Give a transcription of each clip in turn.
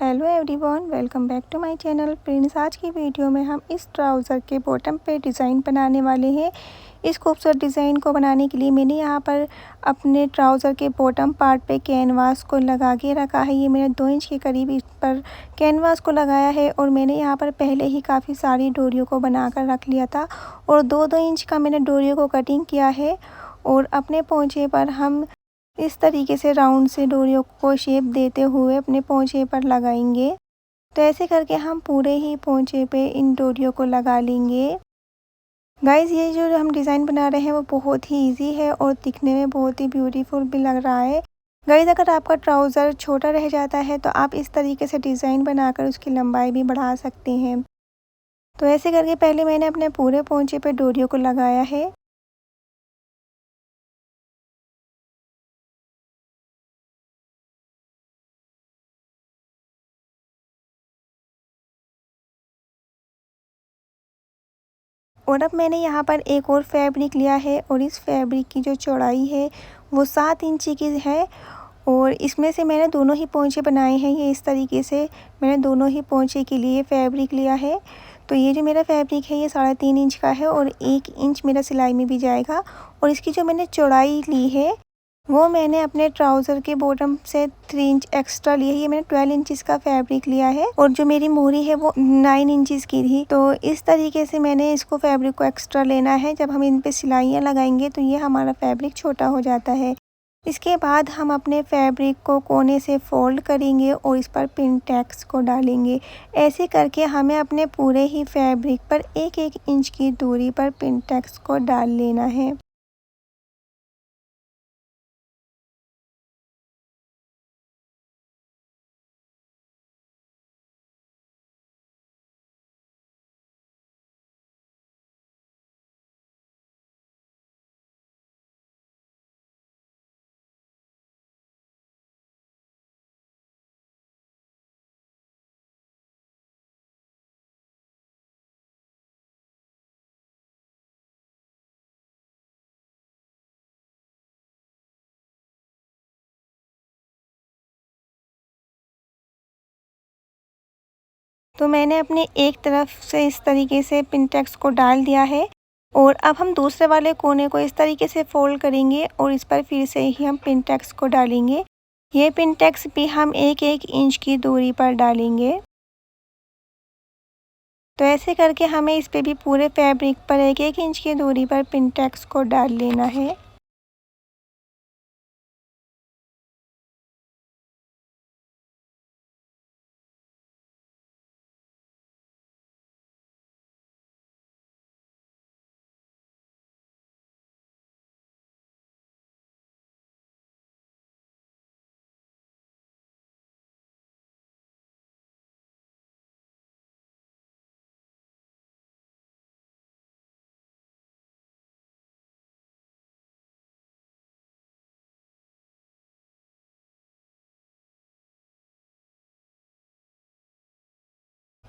Hello everyone, welcome back to my channel friends. आज की video में हम इस ट्राउज़र के बॉटम पे डिज़ाइन बनाने वाले हैं। इस खूबसूरत डिज़ाइन को बनाने के लिए मैंने यहाँ पर अपने ट्राउज़र के बॉटम पार्ट पे कैनवास को लगा के रखा है। ये मैंने 2 इंच के करीब इस पर कैनवास को लगाया है और मैंने यहाँ पर पहले ही काफ़ी सारी डोरियों को बना कर रख लिया था और 2-2 इंच का मैंने डोरियों को कटिंग किया है। और अपने पोंचे पर हम इस तरीके से राउंड से डोरियों को शेप देते हुए अपने पोंचे पर लगाएंगे। तो ऐसे करके हम पूरे ही पोंचे पे इन डोरियों को लगा लेंगे। गाइज़, ये जो हम डिज़ाइन बना रहे हैं वो बहुत ही इजी है और दिखने में बहुत ही ब्यूटीफुल भी लग रहा है। गाइज़, अगर आपका ट्राउज़र छोटा रह जाता है तो आप इस तरीके से डिज़ाइन बनाकर उसकी लंबाई भी बढ़ा सकते हैं। तो ऐसे करके पहले मैंने अपने पूरे पोंचे पे डोरियों को लगाया है। और अब मैंने यहाँ पर एक और फैब्रिक लिया है और इस फैब्रिक की जो चौड़ाई है वो 7 इंच की है। और इसमें से मैंने दोनों ही पोंचे बनाए हैं। ये इस तरीके से मैंने दोनों ही पोंचे के लिए फैब्रिक लिया है। तो ये जो मेरा फैब्रिक है ये 3.5 इंच का है और 1 इंच मेरा सिलाई में भी जाएगा। और इसकी जो मैंने चौड़ाई ली है वो मैंने अपने ट्राउज़र के बॉटम से 3 इंच एक्स्ट्रा ली है। ये मैंने 12 इंचज़ का फैब्रिक लिया है और जो मेरी मोहरी है वो 9 इंचज़ की थी। तो इस तरीके से मैंने इसको फैब्रिक को एक्स्ट्रा लेना है। जब हम इन पे सिलाइयाँ लगाएंगे तो ये हमारा फैब्रिक छोटा हो जाता है। इसके बाद हम अपने फैब्रिक को कोने से फोल्ड करेंगे और इस पर पिन टैग्स को डालेंगे। ऐसे करके हमें अपने पूरे ही फैब्रिक पर 1-1 इंच की दूरी पर पिन टैग्स को डाल लेना है। तो मैंने अपने एक तरफ से इस तरीके से पिन टैग्स को डाल दिया है और अब हम दूसरे वाले कोने को इस तरीके से फोल्ड करेंगे और इस पर फिर से ही हम पिन टैग्स को डालेंगे। ये पिन टैग्स भी हम 1-1 इंच की दूरी पर डालेंगे। तो ऐसे करके हमें इस पे भी पूरे फैब्रिक पर 1-1 इंच की दूरी पर पिन टैग्स को डाल लेना है।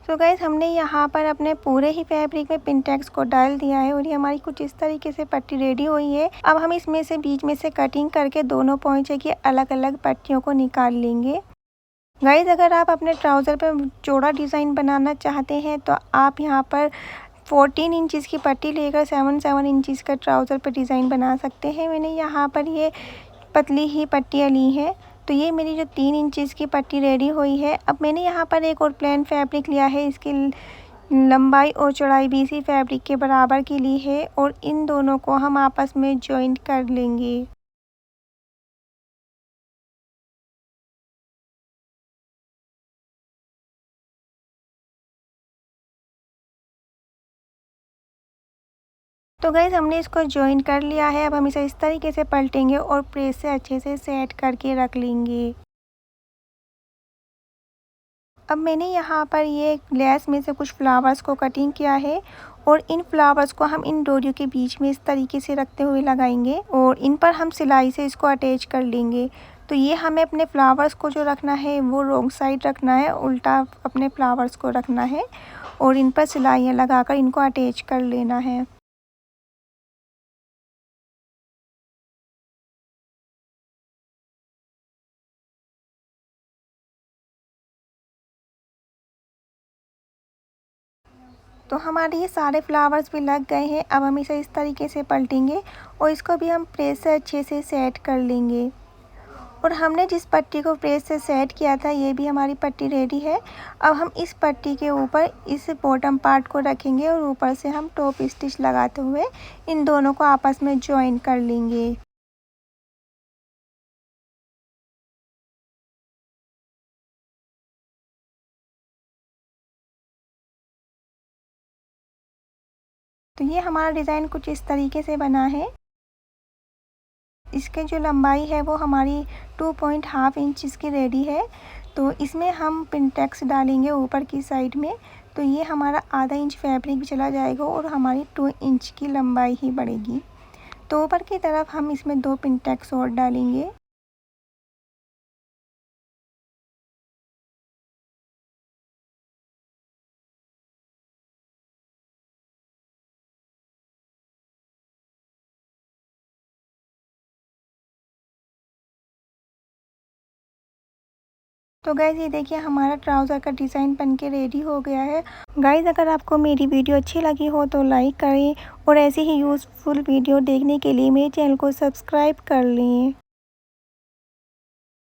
तो गाइज़, हमने यहाँ पर अपने पूरे ही फैब्रिक में पिन टैग्स को डाल दिया है और ये हमारी कुछ इस तरीके से पट्टी रेडी हुई है। अब हम इसमें से बीच में से कटिंग करके दोनों पोंचे की अलग-अलग पट्टियों को निकाल लेंगे। गाइज़, अगर आप अपने ट्राउज़र पे चौड़ा डिज़ाइन बनाना चाहते हैं तो आप यहाँ पर 14 इंचज़ की पट्टी लेकर 7-7 इंचज़ का ट्राउज़र पे डिज़ाइन बना सकते हैं। मैंने यहाँ पर ये पतली ही पट्टियाँ ली हैं। तो ये मेरी जो 3 इंचज़ की पट्टी रेडी हुई है। अब मैंने यहाँ पर एक और प्लेन फैब्रिक लिया है। इसकी लंबाई और चौड़ाई भी इसी फैब्रिक के बराबर की ली है और इन दोनों को हम आपस में जॉइंट कर लेंगे। तो गाइज़, हमने इसको जॉइन कर लिया है। अब हम इसे इस तरीके से पलटेंगे और प्रेस से अच्छे से सेट करके रख लेंगे। अब मैंने यहाँ पर ये लेस में से कुछ फ्लावर्स को कटिंग किया है और इन फ्लावर्स को हम इन डोरियों के बीच में इस तरीके से रखते हुए लगाएंगे और इन पर हम सिलाई से इसको अटैच कर लेंगे। तो ये हमें अपने फ्लावर्स को जो रखना है वो रॉन्ग साइड रखना है, उल्टा अपने फ्लावर्स को रखना है और इन पर सिलाइयाँ लगाकर इनको अटैच कर लेना है। तो हमारे ये सारे फ्लावर्स भी लग गए हैं। अब हम इसे इस तरीके से पलटेंगे और इसको भी हम प्रेस से अच्छे से सेट कर लेंगे। और हमने जिस पट्टी को प्रेस से सेट किया था ये भी हमारी पट्टी रेडी है। अब हम इस पट्टी के ऊपर इस बॉटम पार्ट को रखेंगे और ऊपर से हम टॉप स्टिच लगाते हुए इन दोनों को आपस में जॉइन कर लेंगे। तो ये हमारा डिज़ाइन कुछ इस तरीके से बना है। इसकी जो लंबाई है वो हमारी 2.5 इंच इसकी रेडी है। तो इसमें हम पिनटेक्स डालेंगे ऊपर की साइड में, तो ये हमारा आधा इंच फैब्रिक भी चला जाएगा और हमारी 2 इंच की लंबाई ही बढ़ेगी। तो ऊपर की तरफ हम इसमें 2 पिनटेक्स और डालेंगे। तो गाइज़ ये देखिए हमारा ट्राउज़र का डिज़ाइन बन के रेडी हो गया है। गाइज़ अगर आपको मेरी वीडियो अच्छी लगी हो तो लाइक करें और ऐसे ही यूज़फुल वीडियो देखने के लिए मेरे चैनल को सब्सक्राइब कर लें।